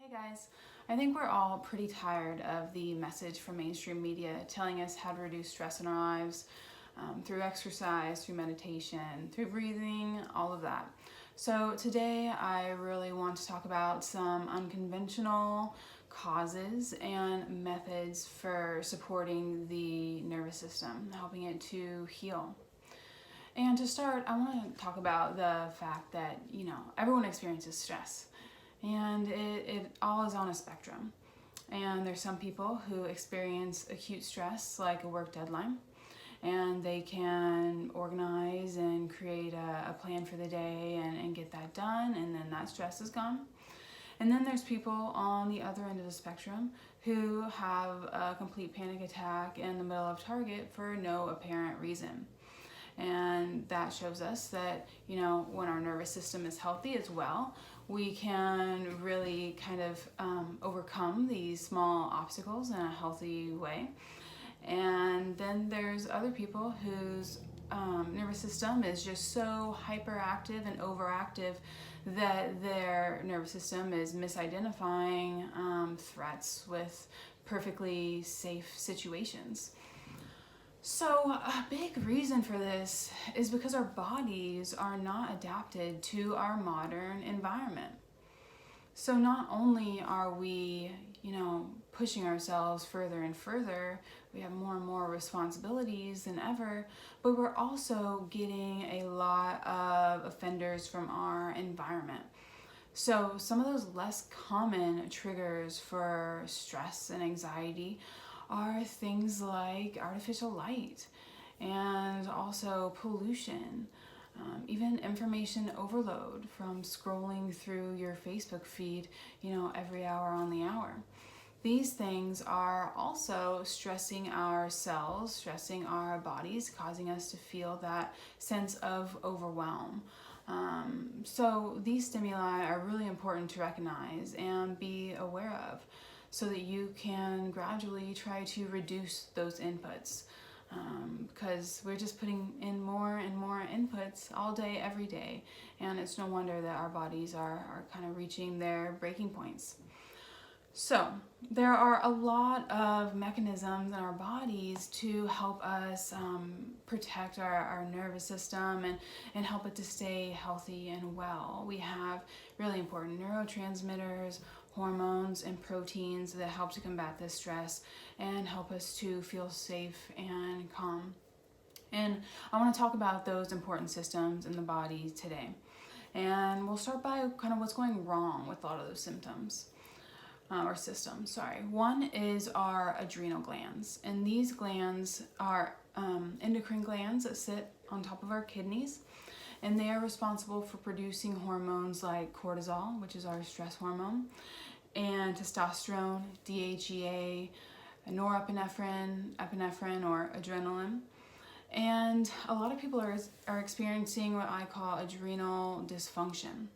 Hey guys, I think we're all pretty tired of the message from mainstream media telling us how to reduce stress in our lives through exercise, through meditation, through breathing, all of that. So today I really want to talk about some unconventional causes and methods for supporting the nervous system, helping it to heal. And to start, I want to talk about the fact that, everyone experiences stress. And it all is on a spectrum. And there's some people who experience acute stress, like a work deadline, and they can organize and create a plan for the day and get that done, and then that stress is gone. And then there's people on the other end of the spectrum who have a complete panic attack in the middle of Target for no apparent reason. And that shows us that, when our nervous system is healthy as well, we can really kind of overcome these small obstacles in a healthy way. And then there's other people whose nervous system is just so hyperactive and overactive that their nervous system is misidentifying threats with perfectly safe situations. So a big reason for this is because our bodies are not adapted to our modern environment. So not only are we, pushing ourselves further and further, we have more and more responsibilities than ever, but we're also getting a lot of offenders from our environment. So some of those less common triggers for stress and anxiety are things like artificial light and also pollution, even information overload from scrolling through your Facebook feed, every hour on the hour. These things are also stressing our cells, stressing our bodies, causing us to feel that sense of overwhelm. So these stimuli are really important to recognize and be aware of, so that you can gradually try to reduce those inputs, because we're just putting in more and more inputs all day, every day, and it's no wonder that our bodies are kind of reaching their breaking points. So there are a lot of mechanisms in our bodies to help us protect our nervous system and help it to stay healthy and well. We have really important neurotransmitters, hormones, and proteins that help to combat this stress and help us to feel safe and calm. And I want to talk about those important systems in the body today. And we'll start by kind of what's going wrong with a lot of those symptoms. Or systems, sorry. One is our adrenal glands. And these glands are endocrine glands that sit on top of our kidneys. And they are responsible for producing hormones like cortisol, which is our stress hormone, and testosterone, DHEA, norepinephrine, epinephrine, or adrenaline. And a lot of people are experiencing what I call adrenal dysfunction.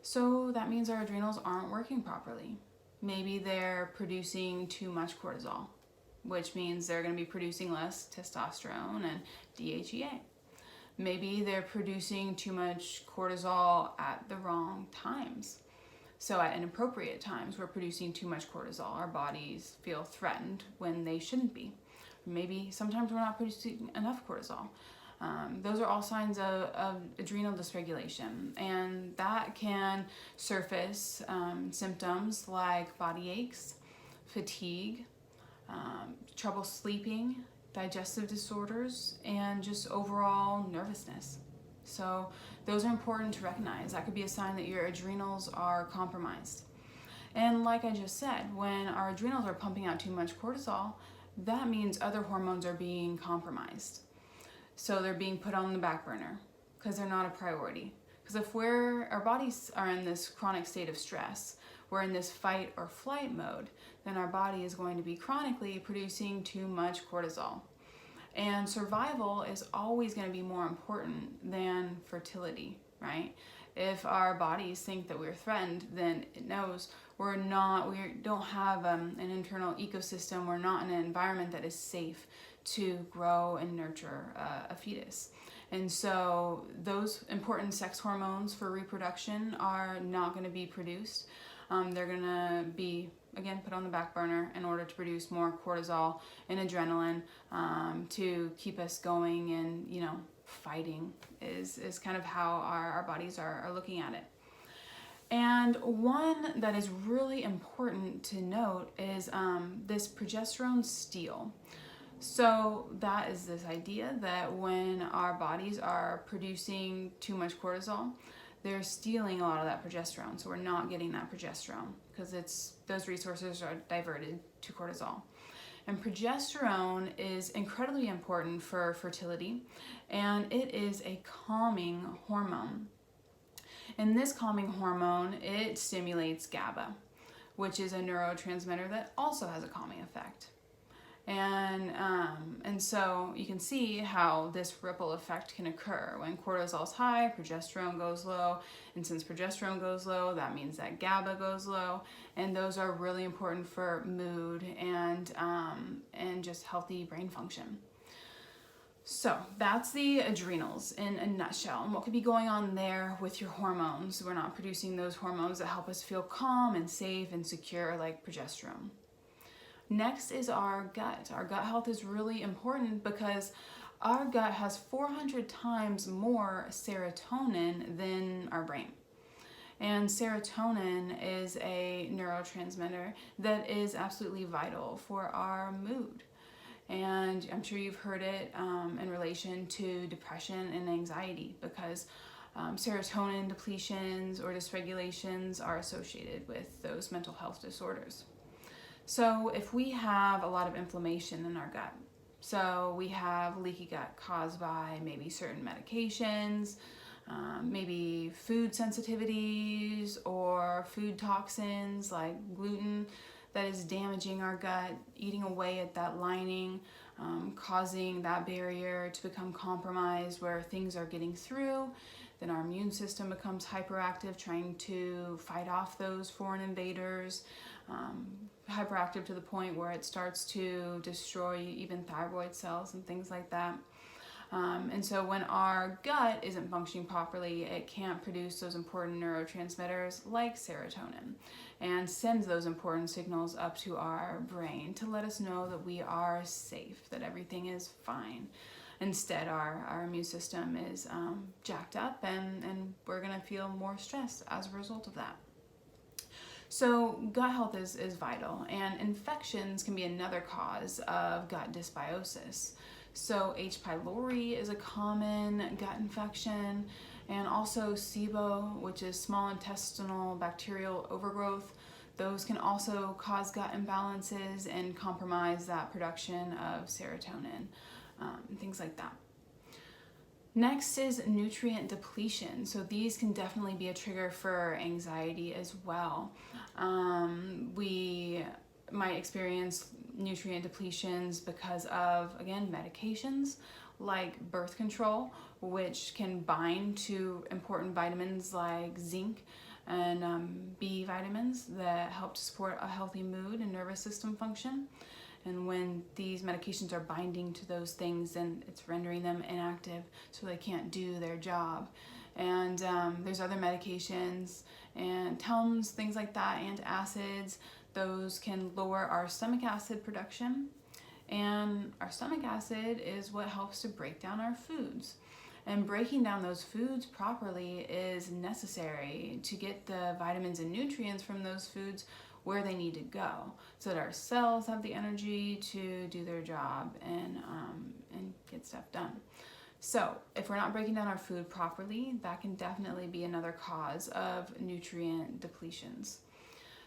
So that means our adrenals aren't working properly. Maybe they're producing too much cortisol, which means they're going to be producing less testosterone and DHEA. Maybe they're producing too much cortisol at the wrong times. So at inappropriate times, we're producing too much cortisol. Our bodies feel threatened when they shouldn't be. Maybe sometimes we're not producing enough cortisol. Those are all signs of adrenal dysregulation, and that can surface symptoms like body aches, fatigue, trouble sleeping, digestive disorders, and just overall nervousness. So those are important to recognize. That could be a sign that your adrenals are compromised. And like I just said, when our adrenals are pumping out too much cortisol, that means other hormones are being compromised. So they're being put on the back burner because they're not a priority. Because if our bodies are in this chronic state of stress, we're in this fight or flight mode, then our body is going to be chronically producing too much cortisol. And survival is always going to be more important than fertility, right? If our bodies think that we're threatened, then it knows we don't have an internal ecosystem, we're not in an environment that is safe to grow and nurture a fetus. And so those important sex hormones for reproduction are not going to be produced. they're gonna be, again, put on the back burner in order to produce more cortisol and adrenaline to keep us going and, fighting is kind of how our bodies are looking at it. And one that is really important to note is this progesterone steel. So that is this idea that when our bodies are producing too much cortisol, they're stealing a lot of that progesterone. So we're not getting that progesterone because those resources are diverted to cortisol. And progesterone is incredibly important for fertility, and it is a calming hormone. And this calming hormone, it stimulates GABA, which is a neurotransmitter that also has a calming effect. And so you can see how this ripple effect can occur. When cortisol is high, progesterone goes low, and since progesterone goes low, that means that GABA goes low, and those are really important for mood and just healthy brain function. So that's the adrenals in a nutshell, and what could be going on there with your hormones. We're not producing those hormones that help us feel calm and safe and secure like progesterone. Next is our gut. Our gut health is really important because our gut has 400 times more serotonin than our brain. And serotonin is a neurotransmitter that is absolutely vital for our mood. And I'm sure you've heard it in relation to depression and anxiety because serotonin depletions or dysregulations are associated with those mental health disorders. So if we have a lot of inflammation in our gut, so we have leaky gut caused by maybe certain medications, maybe food sensitivities or food toxins like gluten that is damaging our gut, eating away at that lining, causing that barrier to become compromised where things are getting through, then our immune system becomes hyperactive, trying to fight off those foreign invaders, hyperactive to the point where it starts to destroy even thyroid cells and things like that. And so when our gut isn't functioning properly, it can't produce those important neurotransmitters like serotonin and sends those important signals up to our brain to let us know that we are safe, that everything is fine. Instead, our immune system is jacked up and we're gonna feel more stress as a result of that. So gut health is vital, and infections can be another cause of gut dysbiosis. So H. pylori is a common gut infection, and also SIBO, which is small intestinal bacterial overgrowth. Those can also cause gut imbalances and compromise that production of serotonin, and things like that. Next is nutrient depletion. So these can definitely be a trigger for anxiety as well. We might experience nutrient depletions because of, again, medications like birth control, which can bind to important vitamins like zinc and B vitamins that help to support a healthy mood and nervous system function. And when these medications are binding to those things, then it's rendering them inactive so they can't do their job. And there's other medications and Tums, things like that, antacids. Those can lower our stomach acid production. And our stomach acid is what helps to break down our foods. And breaking down those foods properly is necessary to get the vitamins and nutrients from those foods where they need to go, so that our cells have the energy to do their job and get stuff done. So if we're not breaking down our food properly, that can definitely be another cause of nutrient depletions.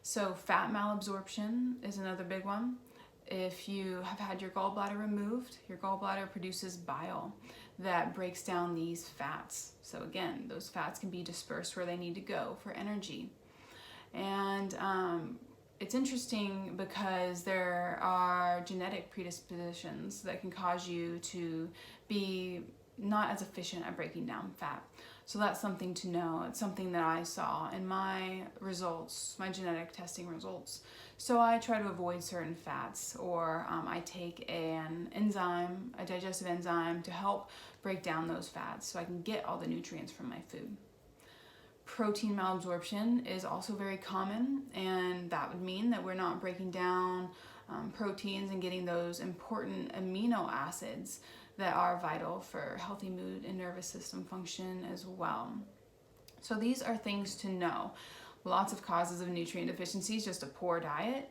So fat malabsorption is another big one. If you have had your gallbladder removed, your gallbladder produces bile that breaks down these fats. So again, those fats can be dispersed where they need to go for energy. And it's interesting because there are genetic predispositions that can cause you to be not as efficient at breaking down fat. So that's something to know. It's something that I saw in my results, my genetic testing results. So I try to avoid certain fats, or I take an enzyme, a digestive enzyme, to help break down those fats so I can get all the nutrients from my food. Protein malabsorption is also very common, and that would mean that we're not breaking down proteins and getting those important amino acids that are vital for healthy mood and nervous system function as well. So these are things to know. Lots of causes of nutrient deficiencies, just a poor diet.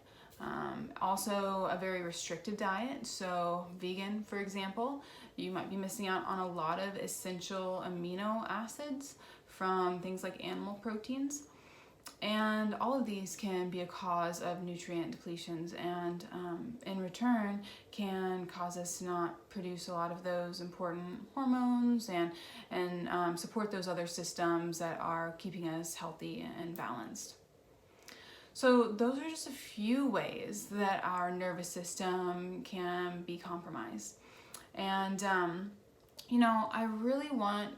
Also a very restrictive diet, so vegan, for example, you might be missing out on a lot of essential amino acids from things like animal proteins. And all of these can be a cause of nutrient depletions, and in return can cause us to not produce a lot of those important hormones and support those other systems that are keeping us healthy and balanced. So those are just a few ways that our nervous system can be compromised. And, I really want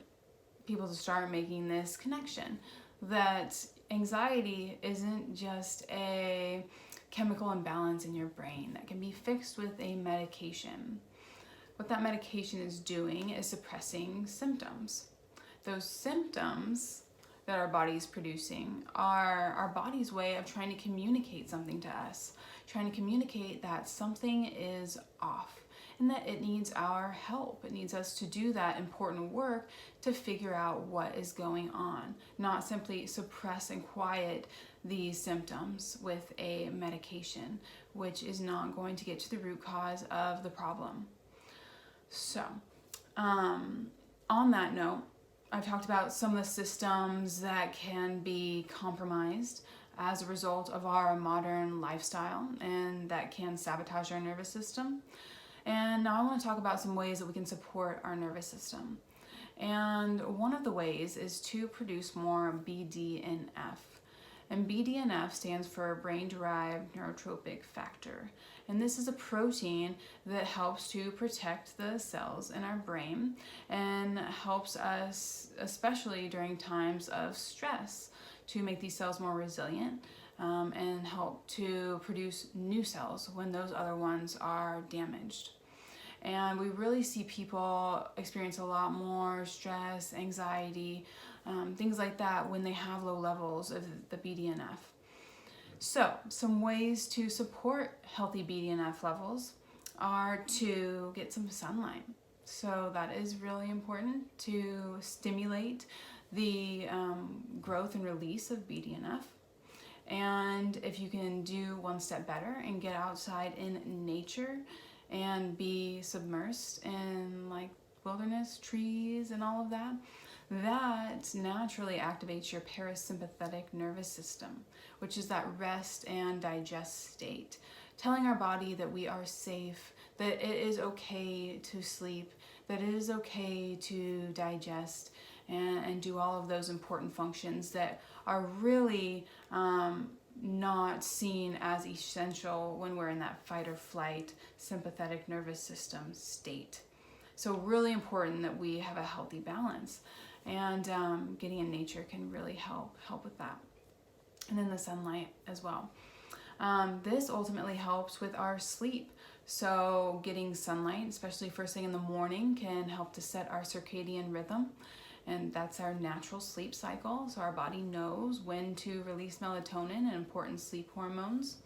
people to start making this connection that anxiety isn't just a chemical imbalance in your brain that can be fixed with a medication. What that medication is doing is suppressing symptoms. Those symptoms that our body's producing are our body's way of trying to communicate something to us, trying to communicate that something is off and that it needs our help. It needs us to do that important work to figure out what is going on, not simply suppress and quiet these symptoms with a medication, which is not going to get to the root cause of the problem. So, on that note, I've talked about some of the systems that can be compromised as a result of our modern lifestyle and that can sabotage our nervous system. And now I want to talk about some ways that we can support our nervous system. And one of the ways is to produce more BDNF. And BDNF stands for brain-derived neurotrophic factor. And this is a protein that helps to protect the cells in our brain and helps us, especially during times of stress, to make these cells more resilient and help to produce new cells when those other ones are damaged. And we really see people experience a lot more stress, anxiety, things like that when they have low levels of the BDNF. So, some ways to support healthy BDNF levels are to get some sunlight. So that is really important to stimulate the growth and release of BDNF. And if you can do one step better and get outside in nature and be submersed in like wilderness, trees and all of that, that naturally activates your parasympathetic nervous system, which is that rest and digest state, telling our body that we are safe, that it is okay to sleep, that it is okay to digest and do all of those important functions that are really not seen as essential when we're in that fight or flight sympathetic nervous system state. So really important that we have a healthy balance, and getting in nature can really help with that. And then the sunlight as well. This ultimately helps with our sleep. So getting sunlight, especially first thing in the morning, can help to set our circadian rhythm. And that's our natural sleep cycle. So our body knows when to release melatonin and important sleep hormones.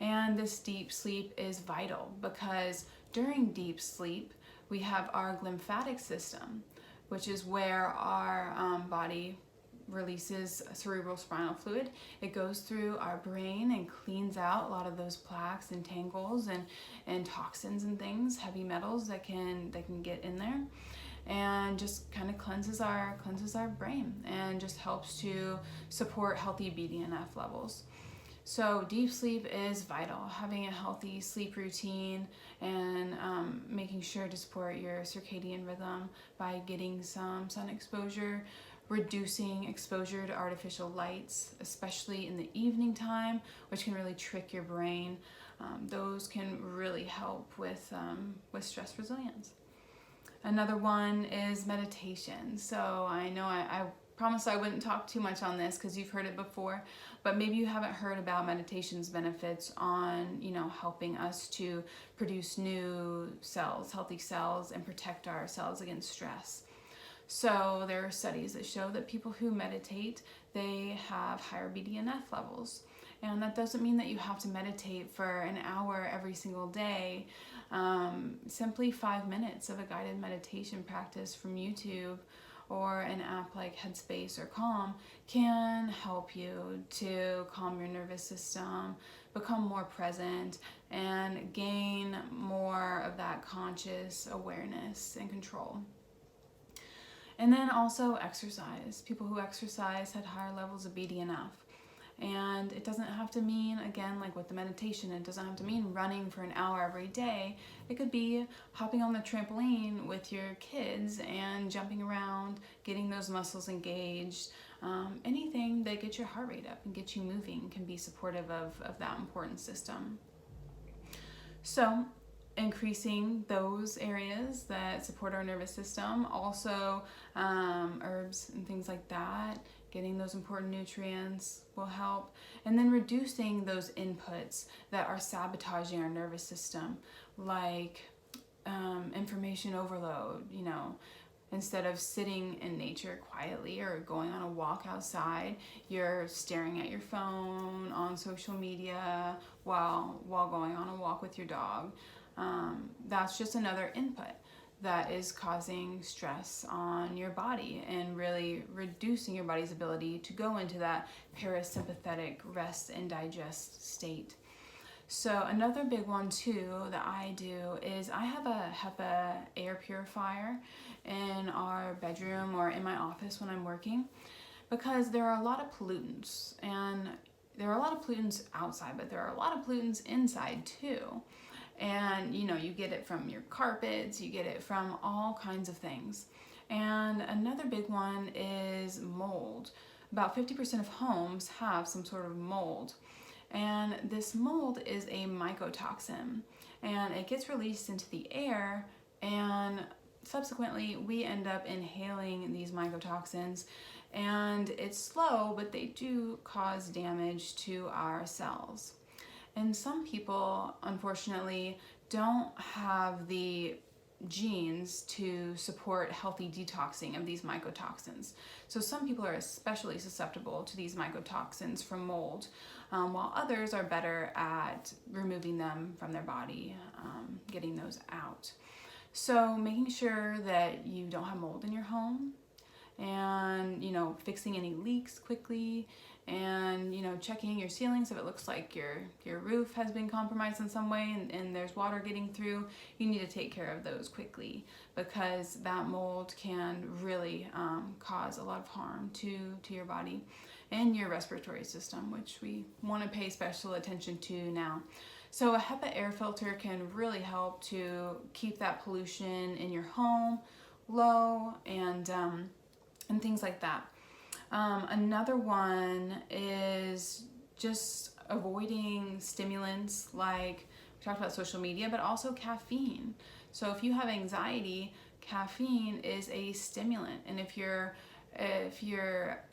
And this deep sleep is vital because during deep sleep, we have our glymphatic system, which is where our body releases cerebral spinal fluid. It goes through our brain and cleans out a lot of those plaques and tangles and toxins and things, heavy metals that can get in there, and just kind of cleanses our brain and just helps to support healthy BDNF levels. So deep sleep is vital. Having a healthy sleep routine and making sure to support your circadian rhythm by getting some sun exposure, reducing exposure to artificial lights, especially in the evening time, which can really trick your brain. Those can really help with stress resilience. Another one is meditation. So I know I promised I wouldn't talk too much on this because you've heard it before, but maybe you haven't heard about meditation's benefits on, helping us to produce new cells, healthy cells, and protect our cells against stress. So there are studies that show that people who meditate, they have higher BDNF levels. And that doesn't mean that you have to meditate for an hour every single day. Simply 5 minutes of a guided meditation practice from YouTube or an app like Headspace or Calm can help you to calm your nervous system, become more present, and gain more of that conscious awareness and control. And then also exercise. People who exercise had higher levels of BDNF. And it doesn't have to mean, again, like with the meditation, it doesn't have to mean running for an hour every day. It could be hopping on the trampoline with your kids and jumping around, getting those muscles engaged. Anything that gets your heart rate up and gets you moving can be supportive of that important system. So increasing those areas that support our nervous system, also herbs and things like that, getting those important nutrients will help. And then reducing those inputs that are sabotaging our nervous system, like information overload. Instead of sitting in nature quietly or going on a walk outside, you're staring at your phone, on social media, while going on a walk with your dog. That's just another input that is causing stress on your body and really reducing your body's ability to go into that parasympathetic rest and digest state. So another big one too that I do is I have a HEPA air purifier in our bedroom or in my office when I'm working, because there are a lot of pollutants, and there are a lot of pollutants outside, but there are a lot of pollutants inside too. And you get it from your carpets, you get it from all kinds of things. And another big one is mold. About 50% of homes have some sort of mold. And this mold is a mycotoxin, and it gets released into the air, and subsequently we end up inhaling these mycotoxins. And it's slow, but they do cause damage to our cells. And some people, unfortunately, don't have the genes to support healthy detoxing of these mycotoxins. So some people are especially susceptible to these mycotoxins from mold, while others are better at removing them from their body, getting those out. So making sure that you don't have mold in your home, and fixing any leaks quickly, and checking your ceilings if it looks like your roof has been compromised in some way and there's water getting through. You need to take care of those quickly, because that mold can really cause a lot of harm to your body and your respiratory system, which we want to pay special attention to now. So a HEPA air filter can really help to keep that pollution in your home low, and things like that. Another one is just avoiding stimulants, like we talked about social media, but also caffeine. So if you have anxiety, caffeine is a stimulant, and if your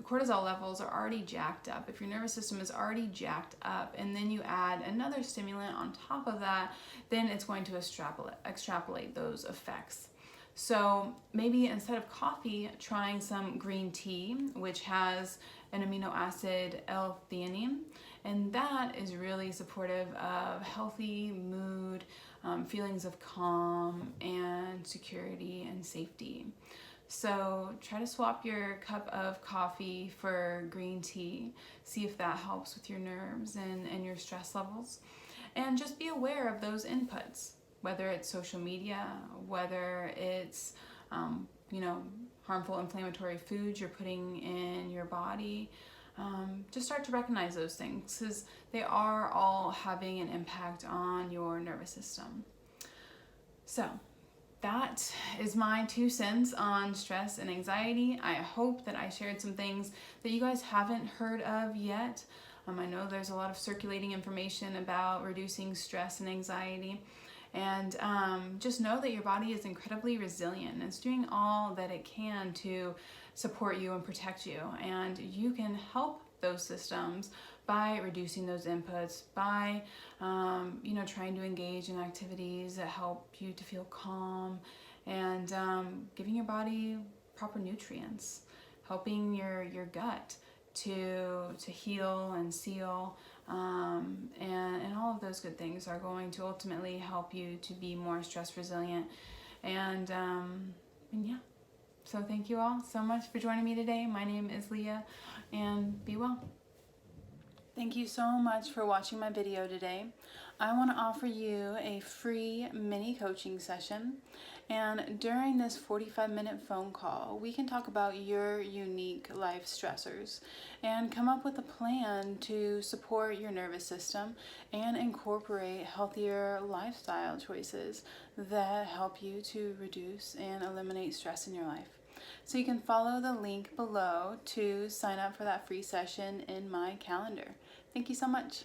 cortisol levels are already jacked up, if your nervous system is already jacked up, and then you add another stimulant on top of that, then it's going to extrapolate those effects. So maybe instead of coffee, trying some green tea, which has an amino acid L-theanine, and that is really supportive of healthy mood, feelings of calm and security and safety. So try to swap your cup of coffee for green tea. See if that helps with your nerves and your stress levels. And just be aware of those inputs, whether it's social media, whether it's harmful inflammatory foods you're putting in your body. Just start to recognize those things, because they are all having an impact on your nervous system. So that is my 2 cents on stress and anxiety. I hope that I shared some things that you guys haven't heard of yet. I know there's a lot of circulating information about reducing stress and anxiety. And just know that your body is incredibly resilient, and it's doing all that it can to support you and protect you. And you can help those systems by reducing those inputs, by trying to engage in activities that help you to feel calm, and giving your body proper nutrients, helping your gut to heal and seal, and all of those good things are going to ultimately help you to be more stress resilient. And yeah, so thank you all so much for joining me today. My name is Leah, and be well. Thank you so much for watching my video today. I want to offer you a free mini coaching session, and during this 45-minute phone call, we can talk about your unique life stressors and come up with a plan to support your nervous system and incorporate healthier lifestyle choices that help you to reduce and eliminate stress in your life. So you can follow the link below to sign up for that free session in my calendar. Thank you so much.